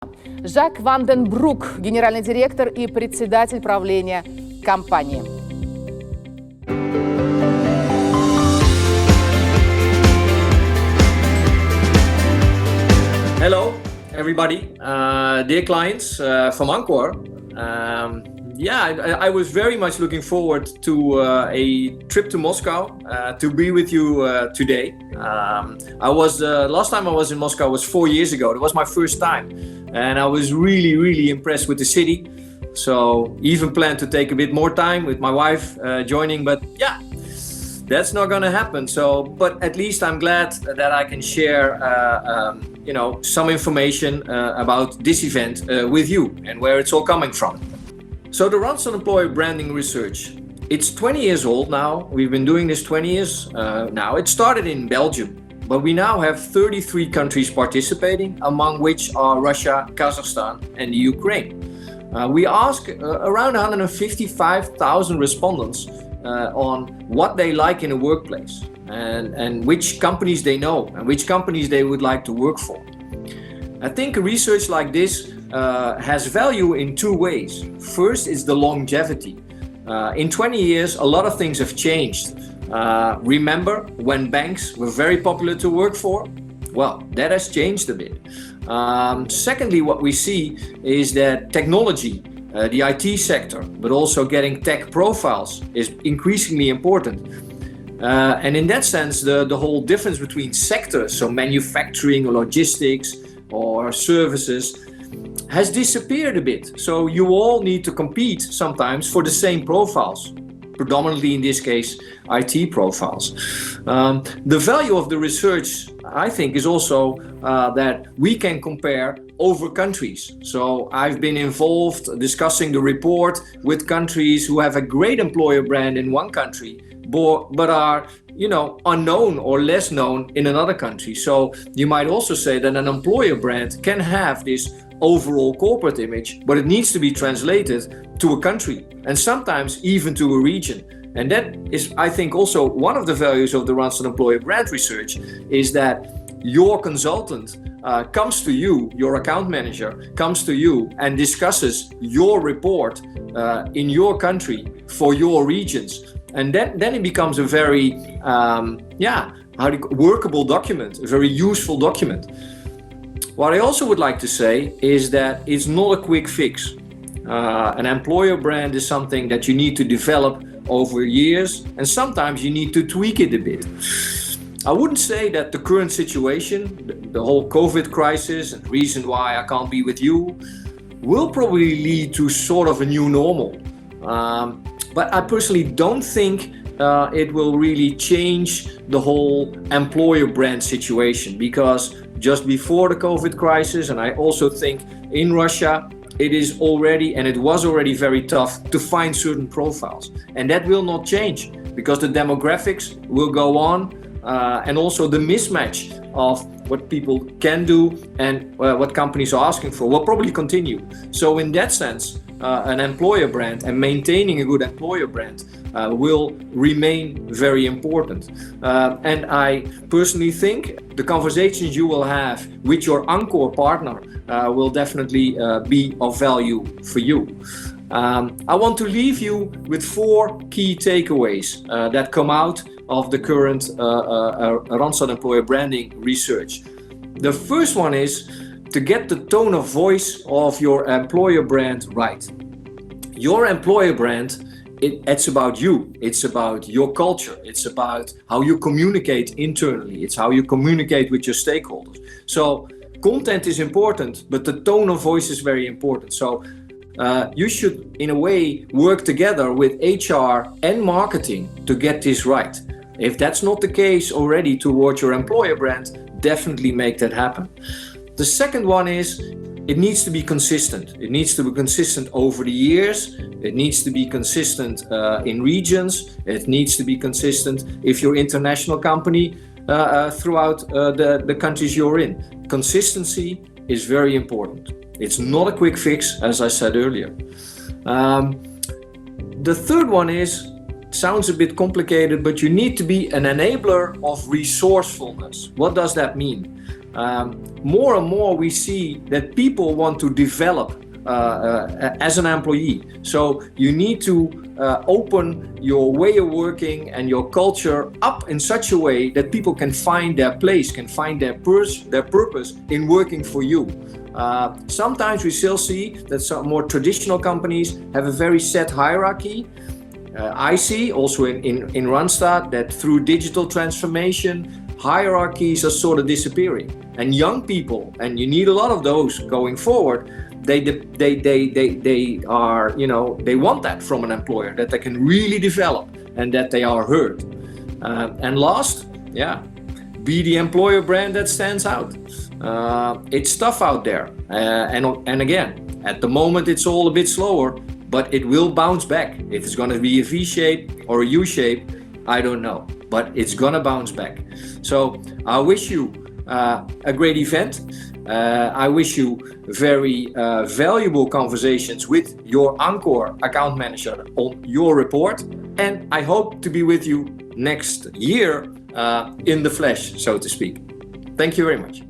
Жак Брук, генеральный директор и председатель правления компании. Hello, everybody, dear clients from ANCOR. I was very much looking forward to a trip to Moscow to be with you today. Last time I was in Moscow was 4 years ago. It was my first time, and I was really impressed with the city. So even planned to take a bit more time with my wife joining, but yeah, that's not going to happen. So, but at least I'm glad that I can share, some information about this event with you and where it's all coming from. So the Randstad Employer Branding Research, it's 20 years old now. We've been doing this 20 years now. It started in Belgium, but we now have 33 countries participating, among which are Russia, Kazakhstan, and the Ukraine. We ask around 155,000 respondents on what they like in a workplace and which companies they know and which companies they would like to work for. I think research like this has value in two ways. First is the longevity. In 20 years, a lot of things have changed. Remember when banks were very popular to work for? Well, that has changed a bit. Secondly, what we see is that technology, the IT sector, but also getting tech profiles is increasingly important. And in that sense, the whole difference between sectors, so manufacturing or logistics or services, has disappeared a bit. So you all need to compete sometimes for the same profiles, predominantly in this case, IT profiles. The value of the research, I think, is also that we can compare over countries. So I've been involved discussing the report with countries who have a great employer brand in one country, but are unknown or less known in another country. So you might also say that an employer brand can have this overall corporate image, but it needs to be translated to a country and sometimes even to a region. And that is, I think, also one of the values of the Randstad Employer Brand Research is that your consultant comes to you, your account manager comes to you and discusses your report in your country for your regions. And then it becomes a very workable document, a very useful document. What I also would like to say is that it's not a quick fix. An employer brand is something that you need to develop over years, and sometimes you need to tweak it a bit. I wouldn't say that the current situation, the whole COVID crisis and reason why I can't be with you, will probably lead to sort of a new normal. But I personally don't think it will really change the whole employer brand situation, because just before the COVID crisis, and I also think in Russia, it was already very tough to find certain profiles. And that will not change because the demographics will go on, and also the mismatch of what people can do and what companies are asking for will probably continue. So in that sense, an employer brand and maintaining a good employer brand will remain very important. And I personally think the conversations you will have with your ANCOR partner will definitely be of value for you. I want to leave you with 4 key takeaways that come out of the current Randstad Employer Branding Research. The first one is to get the tone of voice of your employer brand right. Your employer brand, it's about you. It's about your culture. It's about how you communicate internally. It's how you communicate with your stakeholders. So content is important, but the tone of voice is very important. So you should, in a way, work together with HR and marketing to get this right. If that's not the case already towards your employer brand, definitely make that happen. The second one is it needs to be consistent. It needs to be consistent over the years. It needs to be consistent in regions. It needs to be consistent if you're an international company throughout the countries you're in. Consistency is very important. It's not a quick fix, as I said earlier. The third one is, sounds a bit complicated, but you need to be an enabler of resourcefulness. What does that mean? more and more we see that people want to develop as an employee. So you need to open your way of working and your culture up in such a way that people can find their place, can find their purpose in working for you. Sometimes we still see that some more traditional companies have a very set hierarchy. I see also in Randstad that through digital transformation, hierarchies are sort of disappearing. And young people, and you need a lot of those going forward, they are, they want that from an employer, that they can really develop and that they are heard. And last, be the employer brand that stands out. It's tough out there. And again, at the moment it's all a bit slower, but it will bounce back. If it's going to be a V shape or a U shape, I don't know, but it's going to bounce back. So I wish you a great event. I wish you very valuable conversations with your ANCOR account manager on your report. And I hope to be with you next year in the flesh, so to speak. Thank you very much.